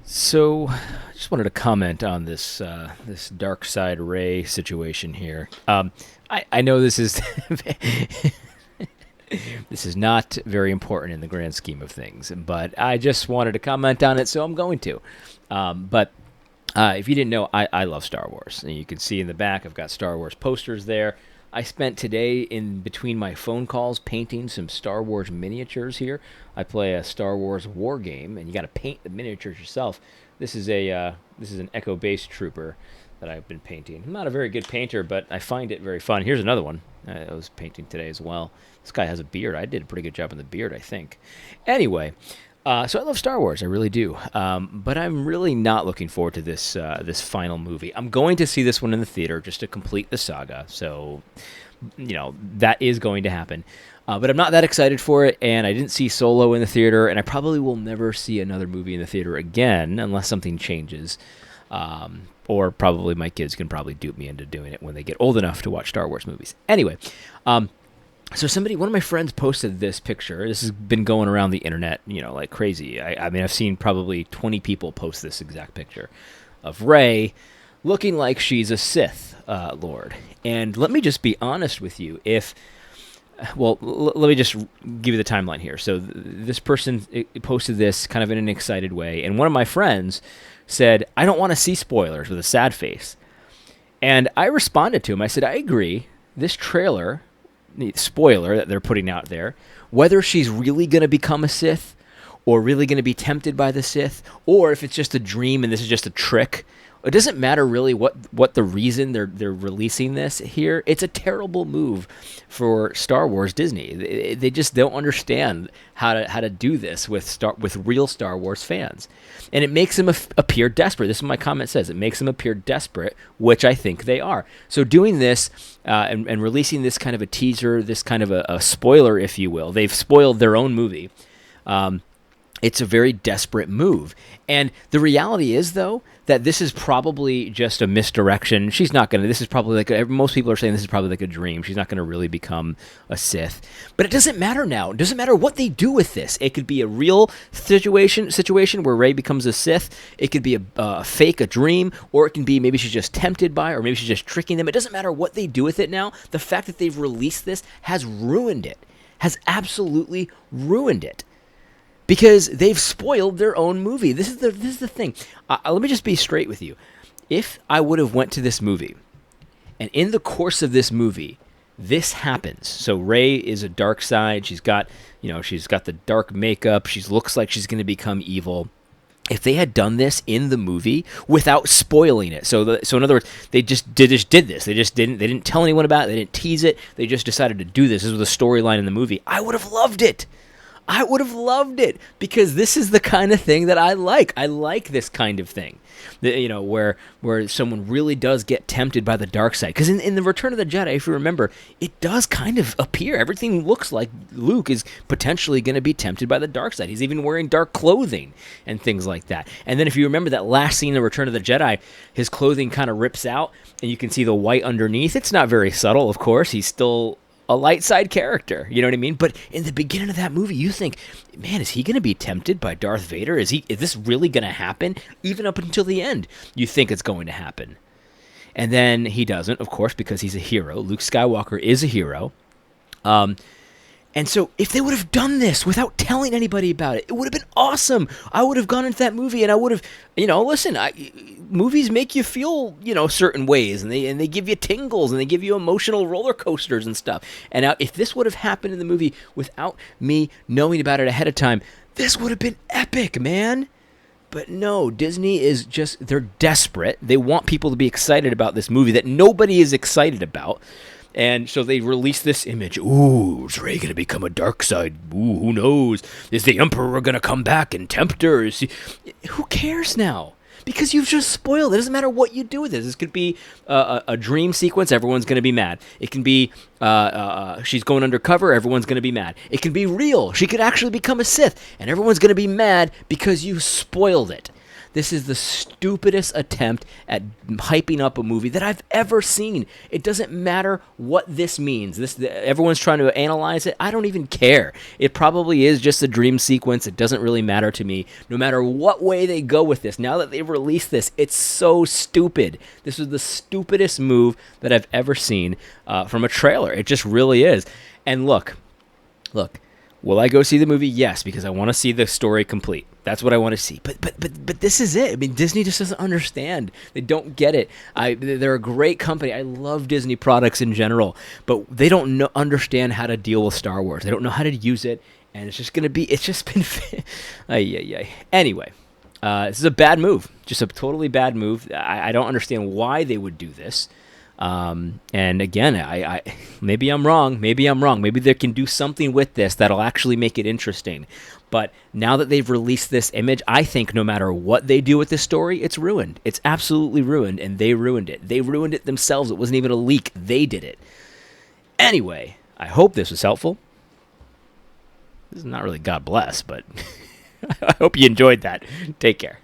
So, I just wanted to comment on this dark side Ray situation here. I know this is this is not very important in the grand scheme of things, but I just wanted to comment on it, so I'm going to. But if you didn't know, I love Star Wars. And you can see in the back, I've got Star Wars posters there. I spent today in between my phone calls painting some Star Wars miniatures here. I play a Star Wars war game, and you got to paint the miniatures yourself. This is an Echo Base Trooper that I've been painting. I'm not a very good painter, but I find it very fun. Here's another one I was painting today as well. This guy has a beard. I did a pretty good job on the beard, I think. Anyway, so I love Star Wars, I really do. But I'm really not looking forward to this final movie. I'm going to see this one in the theater just to complete the saga. So, that is going to happen. But I'm not that excited for it, and I didn't see Solo in the theater, and I probably will never see another movie in the theater again unless something changes. Or probably my kids can probably dupe me into doing it when they get old enough to watch Star Wars movies. Anyway, so one of my friends posted this picture. This has been going around the internet, like crazy. I mean, I've seen probably 20 people post this exact picture of Rey looking like she's a Sith Lord. And let me just be honest with you. Let me just give you the timeline here. So this person posted this kind of in an excited way, and one of my friends said, "I don't want to see spoilers," with a sad face. And I responded to him. I said, "I agree. This trailer, the spoiler that they're putting out there, whether she's really going to become a Sith or really going to be tempted by the Sith, or if it's just a dream and this is just a trick, it doesn't matter really what the reason they're releasing this here. It's a terrible move for Star Wars Disney. They just don't understand how to do this with real Star Wars fans, and it makes them appear desperate. This is what my comment says. It makes them appear desperate, which I think they are. So doing this and releasing this kind of a teaser, this kind of a spoiler, if you will, they've spoiled their own movie. It's a very desperate move. And the reality is, though, that this is probably just a misdirection. She's not going to, this is probably most people are saying this is probably like a dream. She's not going to really become a Sith. But it doesn't matter now. It doesn't matter what they do with this. It could be a real situation where Rey becomes a Sith. It could be a fake, a dream, or it can be maybe she's just tempted by, or maybe she's just tricking them. It doesn't matter what they do with it now. The fact that they've released this has ruined it, has absolutely ruined it. Because they've spoiled their own movie. This is the thing. Let me just be straight with you. If I would have went to this movie, and in the course of this movie, this happens. So Rey is a dark side. She's got the dark makeup. She looks like she's going to become evil. If they had done this in the movie without spoiling it, so in other words, they just did this. They didn't tell anyone about it. They didn't tease it. They just decided to do this. This was the storyline in the movie. I would have loved it. I would have loved it, because this is the kind of thing that I like. I like this kind of thing, where someone really does get tempted by the dark side. Because in the Return of the Jedi, if you remember, it does kind of appear. Everything looks like Luke is potentially going to be tempted by the dark side. He's even wearing dark clothing and things like that. And then if you remember that last scene in the Return of the Jedi, his clothing kind of rips out, and you can see the white underneath. It's not very subtle, of course. He's still a light side character, you know what I mean? But in the beginning of that movie, you think, man, is he going to be tempted by Darth Vader? Is this really going to happen? Even up until the end, you think it's going to happen. And then he doesn't, of course, because he's a hero. Luke Skywalker is a hero. And so if they would have done this without telling anybody about it, it would have been awesome. I would have gone into that movie and I would have, listen, movies make you feel, certain ways, and they give you tingles, and they give you emotional roller coasters and stuff. And now if this would have happened in the movie without me knowing about it ahead of time, this would have been epic, man. But no, Disney is they're desperate. They want people to be excited about this movie that nobody is excited about. And so they released this image. Ooh, is Rey going to become a dark side? Ooh, who knows? Is the Emperor going to come back and tempt her? Who cares now? Because you've just spoiled it. It doesn't matter what you do with this. This could be a dream sequence. Everyone's going to be mad. It can be she's going undercover. Everyone's going to be mad. It can be real. She could actually become a Sith. And everyone's going to be mad because you spoiled it. This is the stupidest attempt at hyping up a movie that I've ever seen. It doesn't matter what this means. Everyone's trying to analyze it. I don't even care. It probably is just a dream sequence. It doesn't really matter to me. No matter what way they go with this, now that they've released this, it's so stupid. This is the stupidest move that I've ever seen from a trailer. It just really is. And look. Will I go see the movie? Yes, because I want to see the story complete. That's what I want to see. But this is it. I mean, Disney just doesn't understand. They don't get it. They're a great company. I love Disney products in general, but they don't understand how to deal with Star Wars. They don't know how to use it, and it's just been. Anyway, this is a bad move. Just a totally bad move. I don't understand why they would do this. And again, I maybe I'm wrong. Maybe they can do something with this that'll actually make it interesting. But now that they've released this image, I think no matter what they do with this story, it's ruined. It's absolutely ruined, and they ruined it. They ruined it themselves. It wasn't even a leak. They did it. Anyway, I hope this was helpful. This is not really God bless, but I hope you enjoyed that. Take care.